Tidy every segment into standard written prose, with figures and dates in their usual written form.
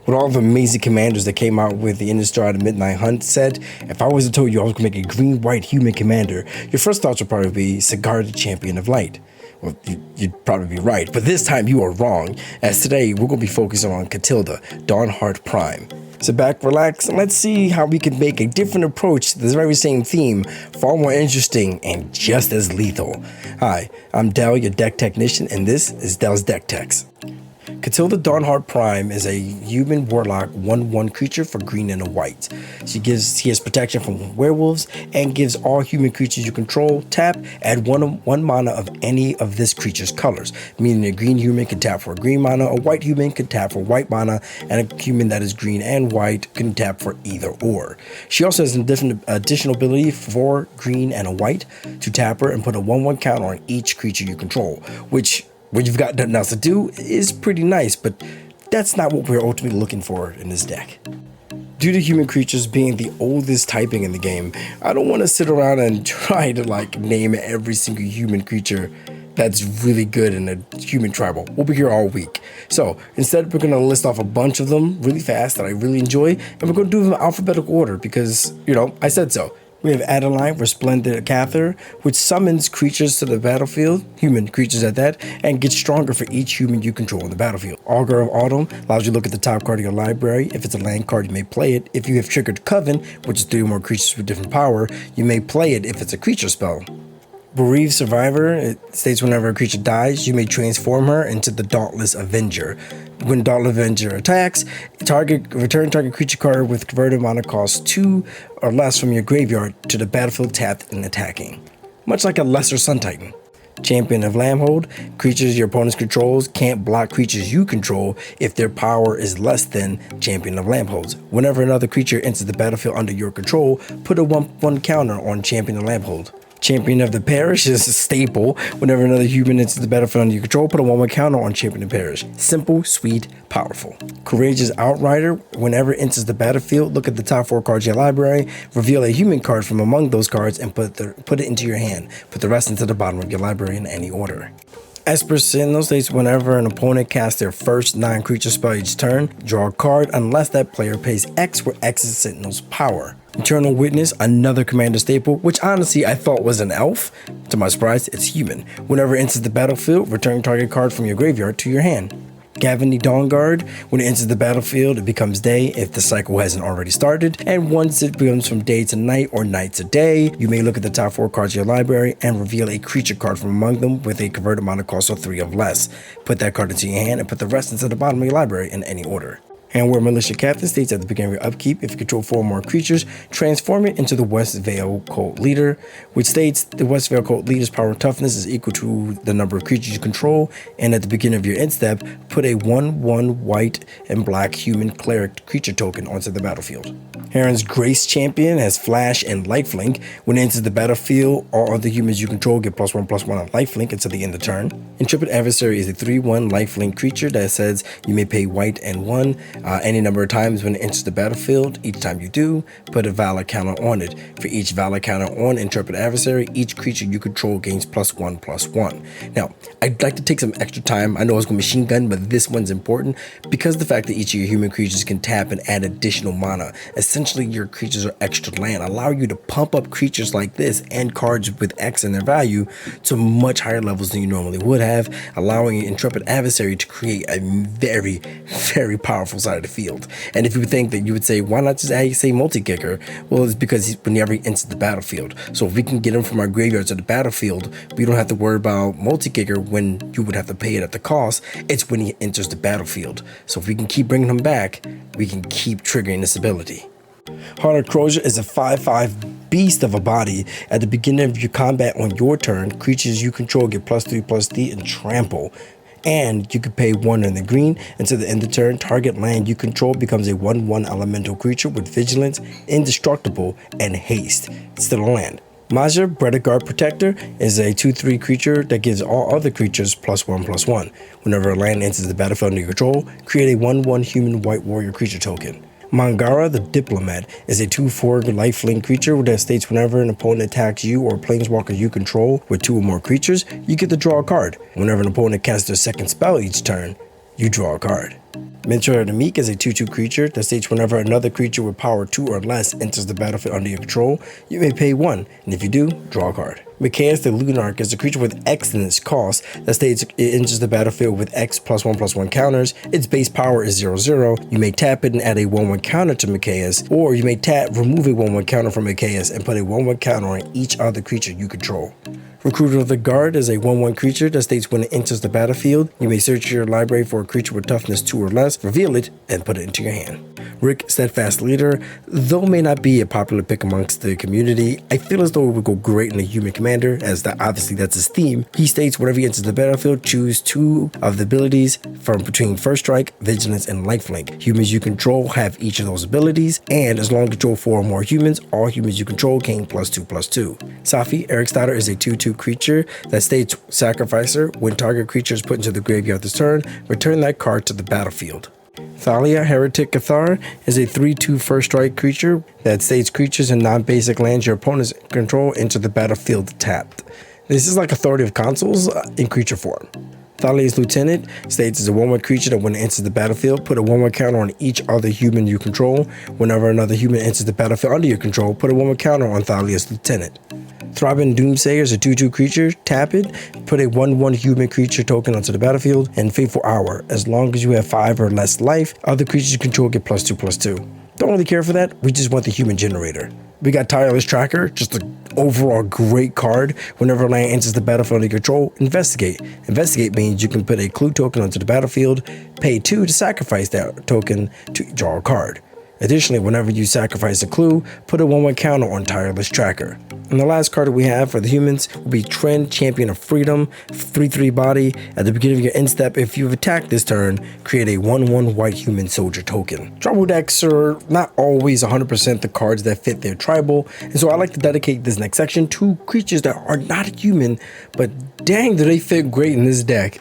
With all the amazing commanders that came out with the Innistrad Midnight Hunt set, if I was to tell you I was going to make a green-white human commander, your first thoughts would probably be Sigarda, Champion of Light. Well, you'd probably be right, but this time you are wrong, as today we're going to be focusing on Katilda, Dawnhart Prime. Sit back, relax, and let's see how we can make a different approach to this very same theme, far more interesting and just as lethal. Hi, I'm Dell, your deck technician, and this is Dell's Deck Techs. Katilda Dawnhart Prime is a human warlock 1/1 creature for green and a white. She has protection from werewolves and gives all human creatures you control tap, add one mana of any of this creature's colors, meaning a green human can tap for a green mana, a white human can tap for white mana, and a human that is green and white can tap for either or. She also has an additional ability for green and a white to tap her and put a 1/1 counter on each creature you control, which when you've got nothing else to do is pretty nice, but that's not what we're ultimately looking for in this deck. Due to human creatures being the oldest typing in the game, I don't want to sit around and try to name every single human creature that's really good in a human tribal. We'll be here all week. So instead, we're going to list off a bunch of them really fast that I really enjoy, and we're going to do them in alphabetical order because, I said so. We have Adeline, Resplendent Cather, which summons creatures to the battlefield, human creatures at that, and gets stronger for each human you control in the battlefield. Augur of Autumn allows you to look at the top card of your library. If it's a land card, you may play it. If you have triggered Coven, which is 3 or more creatures with different power, you may play it if it's a creature spell. Bereaved Survivor, it states whenever a creature dies, you may transform her into the Dauntless Avenger. When Dauntless Avenger attacks, return target creature card with converted mana cost 2 or less from your graveyard to the battlefield tapped and attacking. Much like a lesser Sun Titan. Champion of Lambhold, creatures your opponents controls can't block creatures you control if their power is less than Champion of Lambholds. Whenever another creature enters the battlefield under your control, put a 1/1 counter on Champion of Lambhold. Champion of the Parish is a staple. Whenever another human enters the battlefield under your control, put a 1/1 counter on Champion of the Parish. Simple, sweet, powerful. Courageous Outrider, whenever it enters the battlefield, look at the top 4 cards of your library, reveal a human card from among those cards, and put it into your hand. Put the rest into the bottom of your library in any order. Esper Sentinel states whenever an opponent casts their first non-creature spell each turn, draw a card unless that player pays X, where X is Sentinel's power. Eternal Witness, another commander staple, which honestly I thought was an elf. To my surprise, it's human. Whenever it enters the battlefield, return target card from your graveyard to your hand. Gavany Dawnguard, when it enters the battlefield, it becomes day if the cycle hasn't already started, and once it becomes from day to night or night to day, you may look at the top 4 cards of your library and reveal a creature card from among them with a converted mana cost of 3 or less. Put that card into your hand and put the rest into the bottom of your library in any order. And where Militia Captain states at the beginning of your upkeep, if you control 4 or more creatures, transform it into the West Vale Cult Leader, which states the West Vale Cult Leader's power and toughness is equal to the number of creatures you control, and at the beginning of your end step, put a 1/1 white and black human cleric creature token onto the battlefield. Heron's Grace Champion has Flash and Lifelink. When it enters the battlefield, all other humans you control get +1/+1 on Lifelink until the end of the turn. Intrepid Adversary is a 3/1 Lifelink creature that says you may pay white and 1 any number of times when it enters the battlefield. Each time you do, put a Valor counter on it. For each Valor counter on Intrepid Adversary, each creature you control gains +1/+1. Now, I'd like to take some extra time. I know I was going to machine gun, but this one's important because the fact that each of your human creatures can tap and add additional mana. Essentially, your creatures are extra land, allow you to pump up creatures like this and cards with X in their value to much higher levels than you normally would have, allowing Intrepid Adversary to create a very, very powerful side of the field. And if you would think that you would say, why not just say multi-kicker? Well, it's because whenever he enters the battlefield. So if we can get him from our graveyard to the battlefield, we don't have to worry about multi-kicker when you would have to pay it at the cost. It's when he enters the battlefield. So if we can keep bringing him back, we can keep triggering this ability. Heart of Crozier is a 5/5 beast of a body. At the beginning of your combat on your turn, creatures you control get +3/+3 and trample. And you can pay 1 in the green until the end of the turn. Target land you control becomes a 1/1 elemental creature with vigilance, indestructible, and haste. It's still a land. Maja, Bredeguard Protector, is a 2/3 creature that gives all other creatures +1/+1. Whenever a land enters the battlefield under your control, create a 1/1 human white warrior creature token. Mangara the Diplomat is a 2/4 lifelink creature that states whenever an opponent attacks you or a planeswalker you control with 2 or more creatures, you get to draw a card. Whenever an opponent casts their second spell each turn, you draw a card. Mentor of the Meek is a 2/2 creature that states whenever another creature with power 2 or less enters the battlefield under your control, you may pay 1, and if you do, draw a card. Micaeus the Lunarch is a creature with X in its cost that states it enters the battlefield with X +1/+1 counters. Its base power is 0/0. You may tap it and add a 1/1 counter to Micaeus, or you may tap, remove a 1/1 counter from Micaeus and put a 1/1 counter on each other creature you control. Recruiter of the Guard is a 1/1 creature that states when it enters the battlefield, you may search your library for a creature with toughness 2 or less, reveal it, and put it into your hand. Rick, Steadfast Leader, though may not be a popular pick amongst the community, I feel as though it would go great in a human commander, as obviously that's his theme. He states whenever he enters the battlefield, choose 2 of the abilities from between First Strike, Vigilance, and Lifelink. Humans you control have each of those abilities, and as long as you control 4 or more humans, all humans you control gain +2/+2. Safi, Ericstotter, is a 2/2 creature that states Sacrificer. When target creature is put into the graveyard this turn, return that card to the battlefield. Thalia, Heretic Cathar, is a 3/2 first strike creature that states creatures and non-basic lands your opponents control enter the battlefield tapped. This is like Authority of Consuls in creature form. Thalia's Lieutenant states it's a 1/1 creature that when it enters the battlefield, put a 1/1 counter on each other human you control. Whenever another human enters the battlefield under your control, put a 1/1 counter on Thalia's Lieutenant. Throbbing Doomsayer is a 2/2 creature. Tap it, put a 1/1 human creature token onto the battlefield, and Faithful Hour. As long as you have 5 or less life, other creatures you control get +2/+2. Don't really care for that, we just want the human generator. We got Tireless Tracker, just an overall great card. Whenever a land enters the battlefield under your control, investigate. Investigate means you can put a clue token onto the battlefield, pay 2 to sacrifice that token to draw a card. Additionally, whenever you sacrifice a clue, put a 1/1 counter on Tireless Tracker. And the last card that we have for the humans will be Trend, Champion of Freedom, 3/3 body. At the beginning of your end step, if you've attacked this turn, create a 1/1 white human soldier token. Tribal decks are not always 100% the cards that fit their tribal, and so I like to dedicate this next section to creatures that are not human, but dang do they fit great in this deck.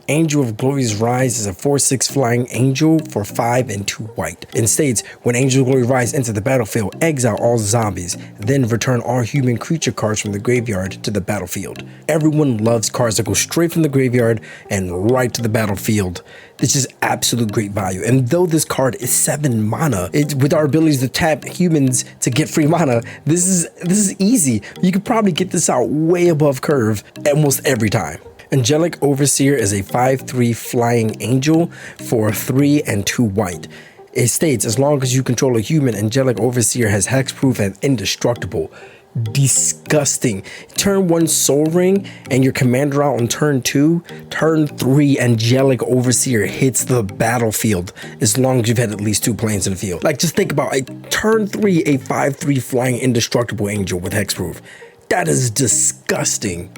Angel of Glory's Rise is a 4/6 flying angel for 5 and 2 white. It states, when Angel of Glory Rise enters the battlefield, exile all zombies, then return all human creature cards from the graveyard to the battlefield. Everyone loves cards that go straight from the graveyard and right to the battlefield. This is absolute great value. And though this card is 7 mana, with our abilities to tap humans to get free mana, this is easy. You could probably get this out way above curve almost every time. Angelic Overseer is a 5/3 flying angel for 3 and 2 white. It states, as long as you control a human, Angelic Overseer has hexproof and indestructible. Disgusting. Turn 1 Soul Ring and your commander out on turn 2. Turn 3 Angelic Overseer hits the battlefield as long as you've had at least 2 planes in the field. Like, just think about it. Turn 3 a 5/3 flying indestructible angel with hexproof. That is disgusting.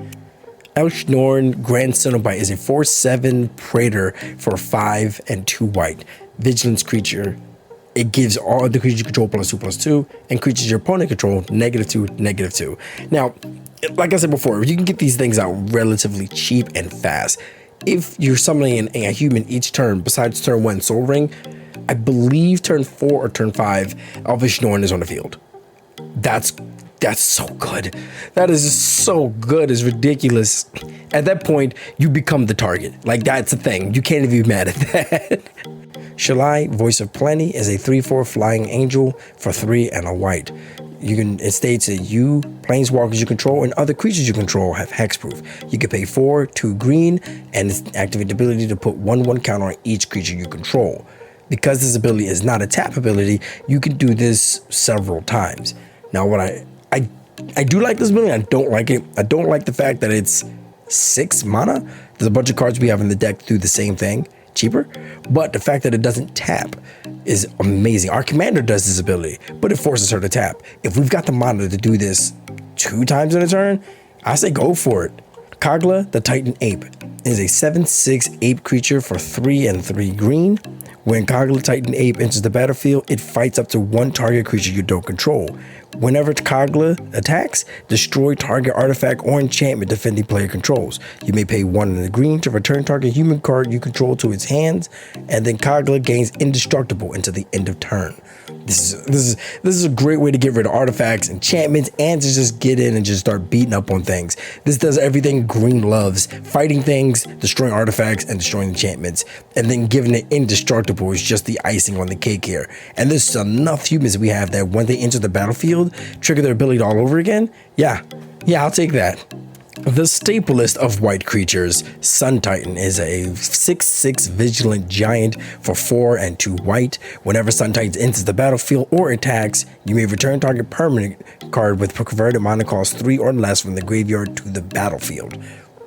Elshnorn, Grand Cenobite, is a 4/7 Praetor for 5 and 2 white. Vigilance creature. It gives all other creatures you control +2/+2, and creatures your opponent control -2, -2. Now, like I said before, you can get these things out relatively cheap and fast. If you're summoning a human each turn, besides turn 1 Soul Ring, I believe turn 4 or turn 5, Elshnorn is on the field. That's so good. That is so good. It's ridiculous. At that point, you become the target. Like, that's the thing. You can't even be mad at that. Shalai, Voice of Plenty, is a 3/4 flying angel for 3 and a white. It states that you, planeswalkers you control, and other creatures you control have hexproof. You can pay 4, 2 green, and activate the ability to put 1/1 counter on each creature you control. Because this ability is not a tap ability, you can do this several times. Now, what I do like this ability. I don't like it. I don't like the fact that it's 6 mana. There's a bunch of cards we have in the deck do the same thing, cheaper. But the fact that it doesn't tap is amazing. Our commander does this ability, but it forces her to tap. If we've got the mana to do this 2 times in a turn, I say go for it. Kagla, the Titan Ape, is a 7/6 ape creature for 3 and 3 green. When Kagla Titan Ape enters the battlefield, it fights up to 1 target creature you don't control. Whenever Kagla attacks, destroy target artifact or enchantment defending player controls. You may pay 1 in the green to return target human card you control to its hands, and then Kagla gains indestructible until the end of turn. This is a great way to get rid of artifacts, enchantments, and to just get in and just start beating up on things. This does everything green loves: fighting things, things, destroying artifacts, and destroying enchantments. And then giving it indestructible is just the icing on the cake here. And there's enough humans we have that when they enter the battlefield, trigger their ability all over again. Yeah, I'll take that. The staplest of white creatures, Sun Titan is a 6/6 vigilant giant for 4 and 2 white. Whenever Sun Titan enters the battlefield or attacks, you may return target permanent card with converted mana cost 3 or less from the graveyard to the battlefield.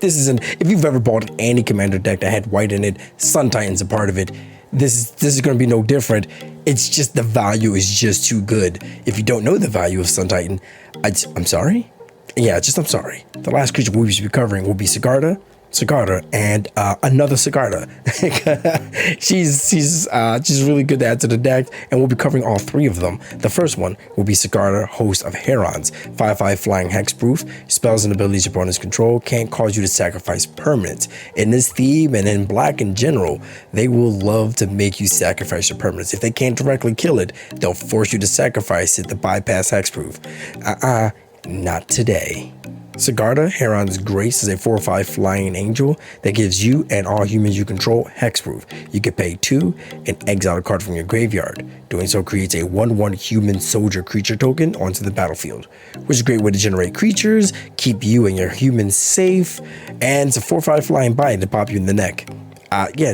This isn't, if you've ever bought any commander deck that had white in it, Sun Titan's a part of it. This is going to be no different. It's just the value is just too good. If you don't know the value of Sun Titan, I'm sorry? Yeah, I'm sorry. The last creature we'll be covering will be Sigarda, and another Sigarda. she's really good to add to the deck, and we'll be covering all 3 of them. The first one will be Sigarda, Host of Herons, 5/5 flying hexproof. Spells and abilities your opponents control can't cause you to sacrifice permanents. In this theme and in Black in general, they will love to make you sacrifice your permanents. If they can't directly kill it, they'll force you to sacrifice it to bypass hexproof. Not today. Sigarda, Heron's Grace, is a 4/5 flying angel that gives you and all humans you control hexproof. You can pay 2 and exile a card from your graveyard. Doing so creates a 1/1 human soldier creature token onto the battlefield, which is a great way to generate creatures, keep you and your humans safe, and it's a 4/5 flying bite to pop you in the neck.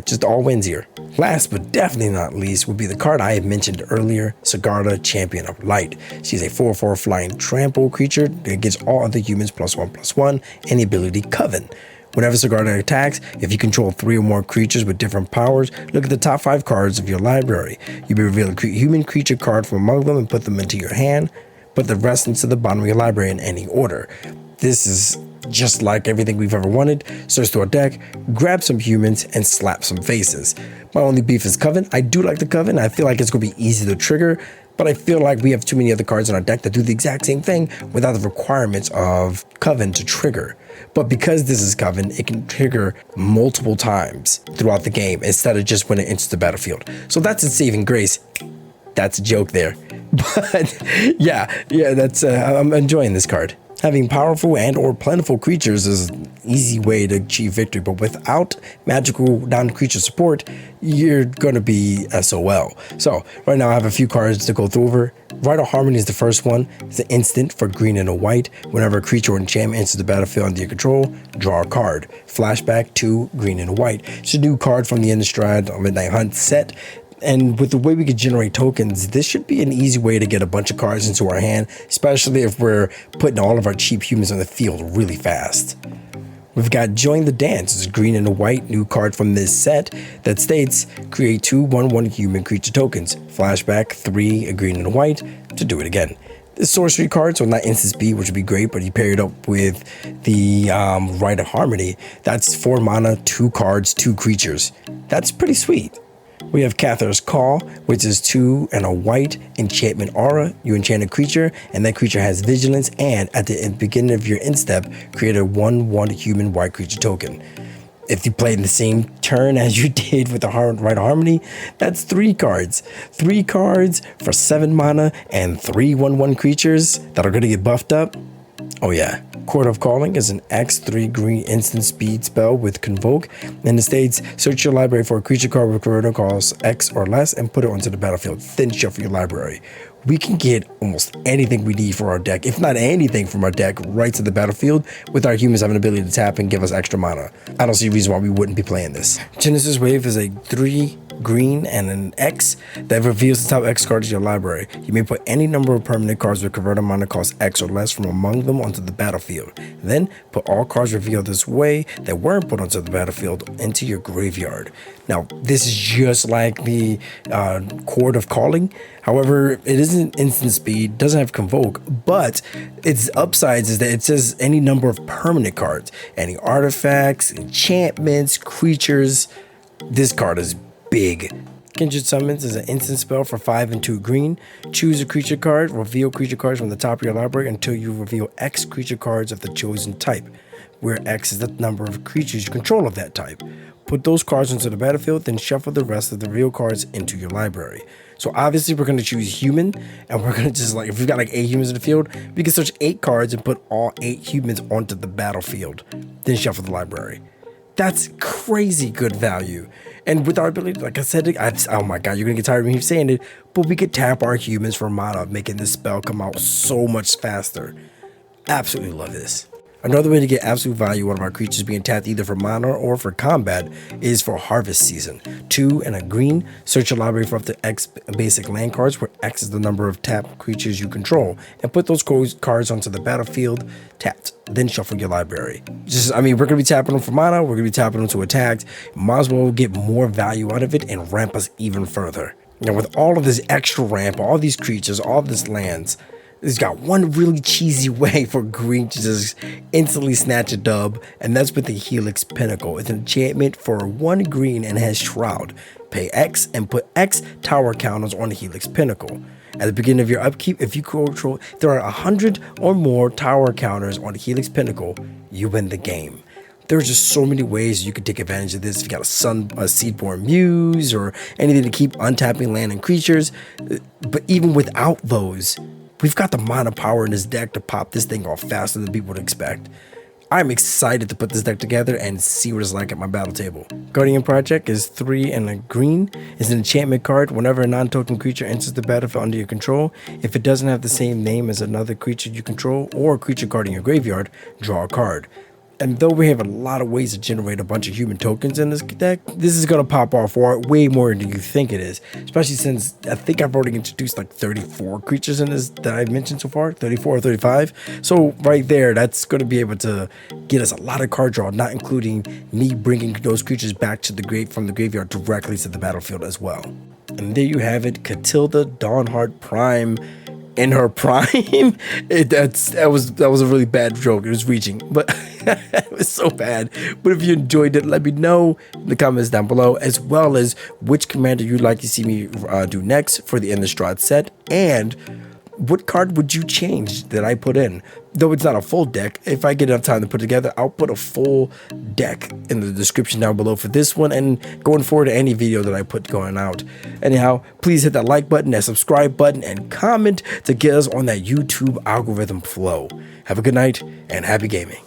Just all wins here. Last but definitely not least would be the card I had mentioned earlier, Sigarda, Champion of Light. She's a 4/4 flying trample creature that gives all other humans +1/+1 and the ability Coven. Whenever Sigarda attacks, if you control 3 or more creatures with different powers, look at the top 5 cards of your library. You may reveal a human creature card from among them and put them into your hand. Put the rest into the bottom of your library in any order. This is just like everything we've ever wanted. Search through our deck, grab some humans, and slap some faces. My only beef is Coven. I do like the Coven. I feel like it's going to be easy to trigger, but I feel like we have too many other cards in our deck that do the exact same thing without the requirements of Coven to trigger. But because this is Coven, it can trigger multiple times throughout the game instead of just when it enters the battlefield. So that's its saving grace. That's a joke there. But that's I'm enjoying this card. Having powerful and or plentiful creatures is an easy way to achieve victory, but without magical non-creature support, you're going to be SOL. So right now I have a few cards to go through over. Rite of Harmony is the first one. It's an instant for green and a white. Whenever a creature or enchantment enters the battlefield under your control, draw a card. Flashback 2, green and a white. It's a new card from the Innistrad Midnight Hunt set. And with the way we could generate tokens, this should be an easy way to get a bunch of cards into our hand, especially if we're putting all of our cheap humans on the field really fast. We've got Join the Dance. It's a green and a white new card from this set that states create 2 1/1 human creature tokens. Flashback 3, a green and a white to do it again. The sorcery card, so not instant speed, which would be great, but you pair it up with the Rite of Harmony. That's 4 mana, 2 cards, 2 creatures. That's pretty sweet. We have Cathar's Call, which is 2 and a white enchantment aura. You enchant a creature, and that creature has vigilance, and at the beginning of your end step, create a 1/1 human white creature token. If you play in the same turn as you did with the Rite of Harmony, that's 3 cards. 3 cards for 7 mana and 3 1/1 creatures that are going to get buffed up. Oh yeah. Chord of Calling is an X3 green instant speed spell with Convoke, and it states search your library for a creature card with converter cost X or less and put it onto the battlefield, then shuffle your library. We can get almost anything we need for our deck, if not anything from our deck, right to the battlefield with our humans having the ability to tap and give us extra mana. I don't see a reason why we wouldn't be playing this. Genesis Wave is a 3 green and an X that reveals the top X cards of your library. You may put any number of permanent cards with converted mana cost X or less from among them onto the battlefield. Then put all cards revealed this way that weren't put onto the battlefield into your graveyard. Now, this is just like the Chord of Calling. However, it isn't instant speed, doesn't have Convoke, but its upsides is that it says any number of permanent cards, any artifacts, enchantments, creatures. This card is big. Kindred Summons is an instant spell for 5 and 2 green. Choose a creature card, reveal creature cards from the top of your library until you reveal X creature cards of the chosen type, where X is the number of creatures you control of that type. Put those cards into the battlefield, then shuffle the rest of the real cards into your library. So obviously we're going to choose human, and we're going to just if we've got 8 humans in the field, we can search 8 cards and put all 8 humans onto the battlefield, then shuffle the library. That's crazy good value. And with our ability, like I said, oh my god, you're gonna get tired of me saying it, but we could tap our humans for mana, making this spell come out so much faster. Absolutely love this. Another way to get absolute value out of our creatures being tapped either for mana or for combat is for Harvest Season. 2 and a green, search your library for up to X basic land cards, where X is the number of tapped creatures you control, and put those cards onto the battlefield tapped. Then shuffle your library. We're going to be tapping them for mana, we're going to be tapping them to attack. Might as well get more value out of it and ramp us even further. Now, with all of this extra ramp, all these creatures, all this lands, it's got one really cheesy way for green to just instantly snatch a dub, and that's with the Helix Pinnacle. It's an enchantment for 1 green and has Shroud. Pay X and put X tower counters on the Helix Pinnacle. At the beginning of your upkeep, if you control, there are 100 or more tower counters on the Helix Pinnacle, you win the game. There's just so many ways you can take advantage of this. If you got a Seedborn Muse or anything to keep untapping land and creatures, but even without those, we've got the mana power in this deck to pop this thing off faster than people would expect. I'm excited to put this deck together and see what it's like at my battle table. Guardian Project is 3 and a green. It's an enchantment card. Whenever a non-token creature enters the battlefield under your control, if it doesn't have the same name as another creature you control or a creature card in your graveyard, draw a card. And though we have a lot of ways to generate a bunch of human tokens in this deck, this is going to pop off way more than you think it is. Especially since I think I've already introduced like 34 creatures in this that I've mentioned so far, 34 or 35. So right there, that's going to be able to get us a lot of card draw, not including me bringing those creatures back to from the graveyard directly to the battlefield as well. And there you have it, Katilda Dawnhart Prime. In her prime. That was a really bad joke. It was reaching, but it was so bad. But if you enjoyed it, let me know in the comments down below, as well as which commander you'd like to see me do next for the Innistrad set, and what card would you change that I put in? Though it's not a full deck, if I get enough time to put together, I'll put a full deck in the description down below for this one, and going forward to any video that I put going out. Anyhow, please hit that like button, that subscribe button, and comment to get us on that YouTube algorithm flow. Have a good night and happy gaming.